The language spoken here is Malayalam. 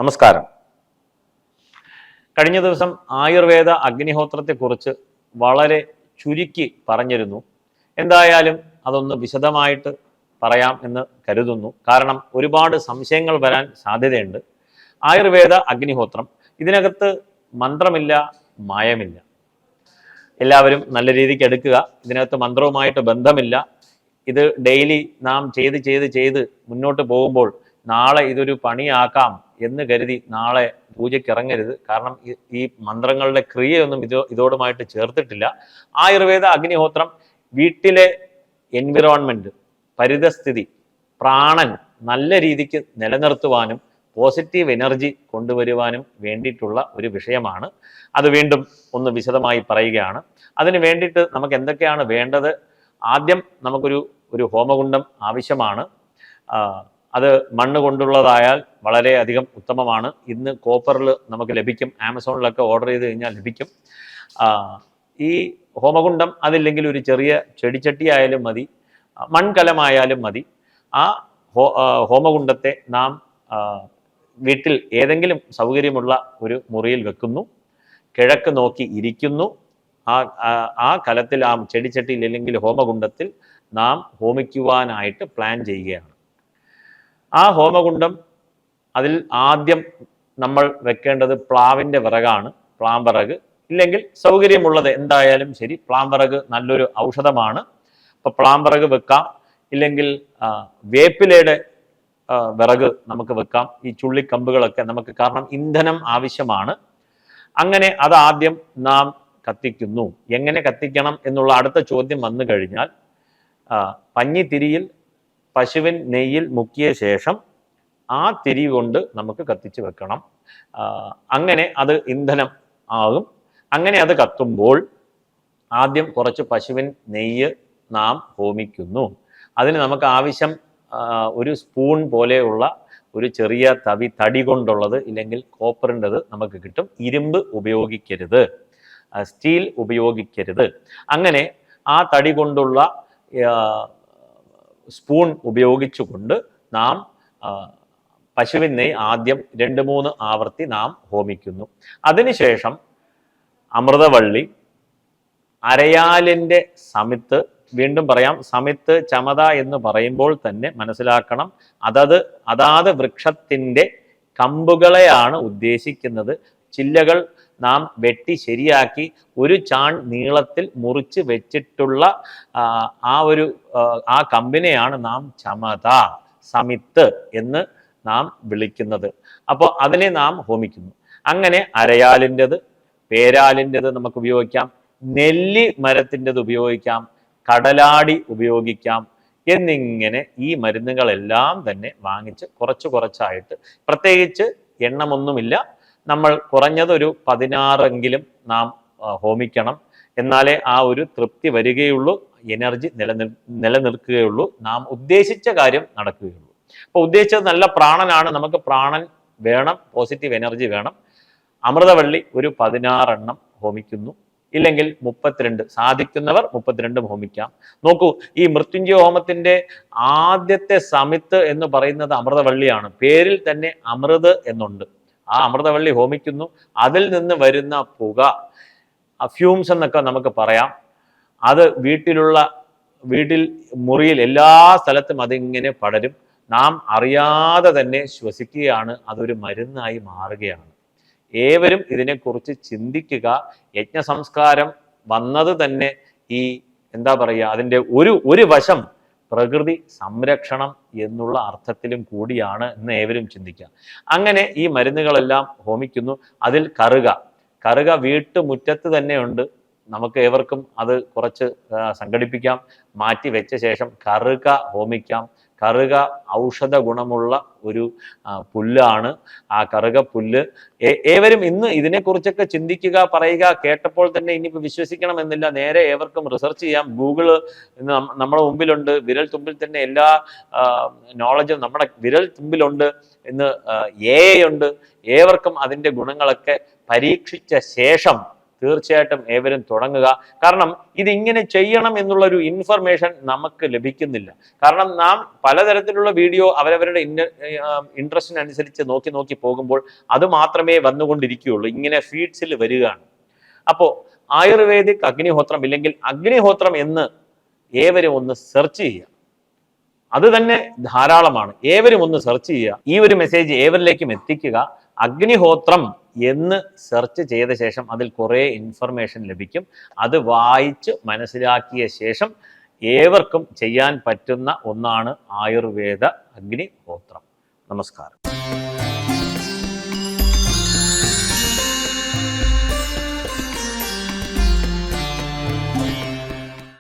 നമസ്കാരം. കഴിഞ്ഞ ദിവസം ആയുർവേദ അഗ്നിഹോത്രത്തെക്കുറിച്ച് വളരെ ചുരുക്കി പറഞ്ഞിരുന്നു. എന്തായാലും അതൊന്ന് വിശദമായിട്ട് പറയാം എന്ന് കരുതുന്നു. കാരണം ഒരുപാട് സംശയങ്ങൾ വരാൻ സാധ്യതയുണ്ട്. ആയുർവേദ അഗ്നിഹോത്രം, ഇതിനകത്ത് മന്ത്രമില്ല, മായമില്ല. എല്ലാവരും നല്ല രീതിക്ക് എടുക്കുക. ഇതിനകത്ത് മന്ത്രവുമായിട്ട് ബന്ധമില്ല. ഇത് ഡെയിലി നാം ചെയ്ത് മുന്നോട്ട് പോകുമ്പോൾ നാളെ ഇതൊരു പണിയാക്കാം എന്ന് കരുതി നാളെ പൂജയ്ക്ക് ഇറങ്ങരുത്. കാരണം ഈ മന്ത്രങ്ങളുടെ ക്രിയയൊന്നും ഇതോടുമായിട്ട് ചേർത്തിട്ടില്ല. ആയുർവേദ അഗ്നിഹോത്രം വീട്ടിലെ എൻവിറോൺമെന്റ്, പരിതസ്ഥിതി, പ്രാണൻ നല്ല രീതിക്ക് നിലനിർത്തുവാനും പോസിറ്റീവ് എനർജി കൊണ്ടുവരുവാനും വേണ്ടിയിട്ടുള്ള ഒരു വിഷയമാണ്. അത് വീണ്ടും ഒന്ന് വിശദമായി പറയുകയാണ്. അതിന് വേണ്ടിയിട്ട് നമുക്ക് എന്തൊക്കെയാണ് വേണ്ടത്? ആദ്യം നമുക്കൊരു ഹോമകുണ്ഡം ആവശ്യമാണ്. അത് മണ്ണ് കൊണ്ടുള്ളതായാൽ വളരെയധികം ഉത്തമമാണ്. ഇന്ന് കോപ്പറിൽ നമുക്ക് ലഭിക്കും. ആമസോണിലൊക്കെ ഓർഡർ ചെയ്ത് കഴിഞ്ഞാൽ ലഭിക്കും. ഈ ഹോമകുണ്ഡം അതില്ലെങ്കിൽ ഒരു ചെറിയ ചെടിച്ചട്ടി ആയാലും മതി, മൺകലമായാലും മതി. ആ ഹോമകുണ്ഡത്തെ നാം വീട്ടിൽ ഏതെങ്കിലും സൗകര്യമുള്ള ഒരു മുറിയിൽ വെക്കുന്നു. കിഴക്ക് നോക്കി ഇരിക്കുന്നു. ആ കലത്തിൽ, ആ ചെടിച്ചട്ടിയിൽ അല്ലെങ്കിൽ ഹോമകുണ്ഡത്തിൽ നാം ഹോമിക്കുവാനായിട്ട് പ്ലാൻ ചെയ്യുകയാണ്. ആ ഹോമകുണ്ഡം, അതിൽ ആദ്യം നമ്മൾ വെക്കേണ്ടത് പ്ലാവിൻ്റെ വിറകാണ്. പ്ലാംവിറക് ഇല്ലെങ്കിൽ സൗകര്യമുള്ളത് എന്തായാലും ശരി, പ്ലാംവിറക് നല്ലൊരു ഔഷധമാണ്. അപ്പോൾ പ്ലാംവിറക് വെക്കാം. ഇല്ലെങ്കിൽ വേപ്പിലയുടെ വിറക് നമുക്ക് വെക്കാം. ഈ ചുള്ളിക്കമ്പുകളൊക്കെ നമുക്ക്, കാരണം ഇന്ധനം ആവശ്യമാണ്. അങ്ങനെ അത് ആദ്യം നാം കത്തിക്കുന്നു. എങ്ങനെ കത്തിക്കണം എന്നുള്ള അടുത്ത ചോദ്യം വന്നു കഴിഞ്ഞാൽ, പഞ്ഞിത്തിരിയിൽ പശുവിൻ നെയ്യിൽ മുക്കിയ ശേഷം ആ തിരി കൊണ്ട് നമുക്ക് കത്തിച്ച് വെക്കണം. അങ്ങനെ അത് ഇന്ധനം ആകും. അങ്ങനെ അത് കത്തുമ്പോൾ ആദ്യം കുറച്ച് പശുവിൻ നെയ്യ് നാം ഹോമിക്കുന്നു. അതിന് നമുക്ക് ആവശ്യം ഒരു സ്പൂൺ പോലെയുള്ള ഒരു ചെറിയ തടി കൊണ്ടുള്ളത്, ഇല്ലെങ്കിൽ കോപ്പറിൻ്റെത് നമുക്ക് കിട്ടും. ഇരുമ്പ് ഉപയോഗിക്കരുത്, സ്റ്റീൽ ഉപയോഗിക്കരുത്. അങ്ങനെ ആ തടി കൊണ്ടുള്ള സ്പൂൺ ഉപയോഗിച്ചുകൊണ്ട് നാം പശുവിൻ നെയ്യ് ആദ്യം 2-3 ആവർത്തി നാം ഹോമിക്കുന്നു. അതിനുശേഷം അമൃതവള്ളി, അരയാലിൻ്റെ സമിത്ത്, വീണ്ടും പറയാം, സമിത്ത്, ചമത എന്ന് പറയുമ്പോൾ തന്നെ മനസ്സിലാക്കണം, അതാത് വൃക്ഷത്തിൻ്റെ കമ്പുകളെയാണ് ഉദ്ദേശിക്കുന്നത്. ചില്ലകൾ നാം വെട്ടി ശരിയാക്കി ഒരു ചാൺ നീളത്തിൽ മുറിച്ച് വെച്ചിട്ടുള്ള ആ കമ്പിനെയാണ് നാം ചമത, സമിത്ത് എന്ന് നാം വിളിക്കുന്നത്. അപ്പോൾ അതിനെ നാം ഹോമിക്കുന്നു. അങ്ങനെ അരയാലിൻ്റെത്, പേരാലിൻ്റെത് നമുക്ക് ഉപയോഗിക്കാം, നെല്ലി മരത്തിൻ്റെത് ഉപയോഗിക്കാം, കടലാടി ഉപയോഗിക്കാം. എന്നിങ്ങനെ ഈ മരുന്നുകളെല്ലാം തന്നെ വാങ്ങിച്ച് കുറച്ചായിട്ട്, പ്രത്യേകിച്ച് എണ്ണമൊന്നുമില്ല, നമ്മൾ കുറഞ്ഞത് ഒരു 16 നാം ഹോമിക്കണം. എന്നാലേ ആ ഒരു തൃപ്തി വരികയുള്ളൂ, എനർജി നിലനിൽക്കുകയുള്ളൂ, നാം ഉദ്ദേശിച്ച കാര്യം നടക്കുകയുള്ളൂ. അപ്പോൾ ഉദ്ദേശിച്ചത് നല്ല പ്രാണനാണ്. നമുക്ക് പ്രാണൻ വേണം, പോസിറ്റീവ് എനർജി വേണം. അമൃതവള്ളി ഒരു 16 ഹോമിക്കുന്നു. ഇല്ലെങ്കിൽ 32, സാധിക്കുന്നവർ 32 ഹോമിക്കാം. നോക്കൂ, ഈ മൃത്യുഞ്ജയ ഹോമത്തിന്റെ ആദ്യത്തെ സമിത്ത് എന്ന് പറയുന്നത് അമൃതവള്ളിയാണ്. പേരിൽ തന്നെ അമൃത് എന്നുണ്ട്. ആ അമൃതവള്ളി ഹോമിക്കുന്നു. അതിൽ നിന്ന് വരുന്ന പുക, ഫ്യൂംസ് എന്നൊക്കെ നമുക്ക് പറയാം, അത് വീട്ടിൽ മുറിയിൽ എല്ലാ സ്ഥലത്തും അതിങ്ങനെ പടരും. നാം അറിയാതെ തന്നെ ശ്വസിക്കുകയാണ്, അതൊരു മരുന്നായി മാറുകയാണ്. ഏവരും ഇതിനെക്കുറിച്ച് ചിന്തിക്കുക. യജ്ഞസംസ്കാരം വന്നത് തന്നെ ഈ അതിൻ്റെ ഒരു വശം പ്രകൃതി സംരക്ഷണം എന്നുള്ള അർത്ഥത്തിലും കൂടിയാണ് എന്ന് ഏവരും ചിന്തിക്കുക. അങ്ങനെ ഈ മരുന്നുകളെല്ലാം ഹോമിക്കുന്നു. അതിൽ കറുക വീട്ടുമുറ്റത്ത് തന്നെയുണ്ട്. നമുക്ക് ഏവർക്കും അത് കുറച്ച് സംഘടിപ്പിക്കാം. മാറ്റി വെച്ച ശേഷം കറുക ഹോമിക്കാം. കറുക ഔഷധ ഗുണമുള്ള ഒരു പുല്ലാണ്. ആ കറുക പുല്ല് ഏവരും ഇന്ന് ഇതിനെക്കുറിച്ചൊക്കെ ചിന്തിക്കുക, പറയുക. കേട്ടപ്പോൾ തന്നെ ഇനിയിപ്പോൾ വിശ്വസിക്കണം എന്നില്ല, നേരെ ഏവർക്കും റിസർച്ച് ചെയ്യാം. ഗൂഗിള് ഇന്ന് നമ്മുടെ മുമ്പിലുണ്ട്. വിരൽ തുമ്പിൽ തന്നെ എല്ലാ നോളജും നമ്മുടെ വിരൽ തുമ്പിലുണ്ട്. ഇന്ന് AI ഉണ്ട്. ഏവർക്കും അതിൻ്റെ ഗുണങ്ങളൊക്കെ പരീക്ഷിച്ച ശേഷം തീർച്ചയായിട്ടും ഏവരും തുടങ്ങുക. കാരണം ഇതിങ്ങനെ ചെയ്യണം എന്നുള്ളൊരു ഇൻഫർമേഷൻ നമുക്ക് ലഭിക്കുന്നില്ല. കാരണം നാം പലതരത്തിലുള്ള വീഡിയോ അവരവരുടെ ഇൻട്രസ്റ്റിനനുസരിച്ച് നോക്കി നോക്കി പോകുമ്പോൾ അത് മാത്രമേ വന്നുകൊണ്ടിരിക്കുകയുള്ളൂ. ഇങ്ങനെ ഫീഡ്സിൽ വരികയാണ്. അപ്പോൾ ആയുർവേദിക് അഗ്നിഹോത്രം ഇല്ലെങ്കിൽ അഗ്നിഹോത്രം എന്ന് ഏവരും ഒന്ന് സെർച്ച് ചെയ്യുക. അത് തന്നെ ധാരാളമാണ്. ഏവരും ഒന്ന് സെർച്ച് ചെയ്യുക. ഈ ഒരു മെസ്സേജ് ഏവരിലേക്കും എത്തിക്കുക. അഗ്നിഹോത്രം എന്ന് സെർച്ച് ചെയ്ത ശേഷം അതിൽ കുറേ ഇൻഫർമേഷൻ ലഭിക്കും. അത് വായിച്ച് മനസ്സിലാക്കിയ ശേഷം ഏവർക്കും ചെയ്യാൻ പറ്റുന്ന ഒന്നാണ് ആയുർവേദ അഗ്നിഹോത്രം. നമസ്കാരം.